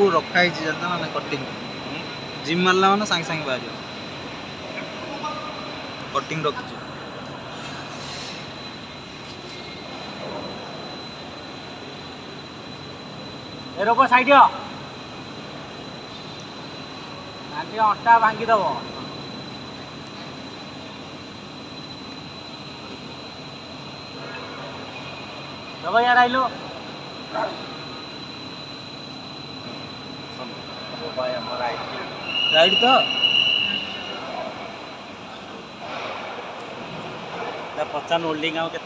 को रखाई जानता ना कटिंग जिम मारला माने सांगे सांगे बाहर कटिंग रखी एरोप साइड अंटा भांगीदेव दब यार आइलो राइट तो पचान होल्डिंग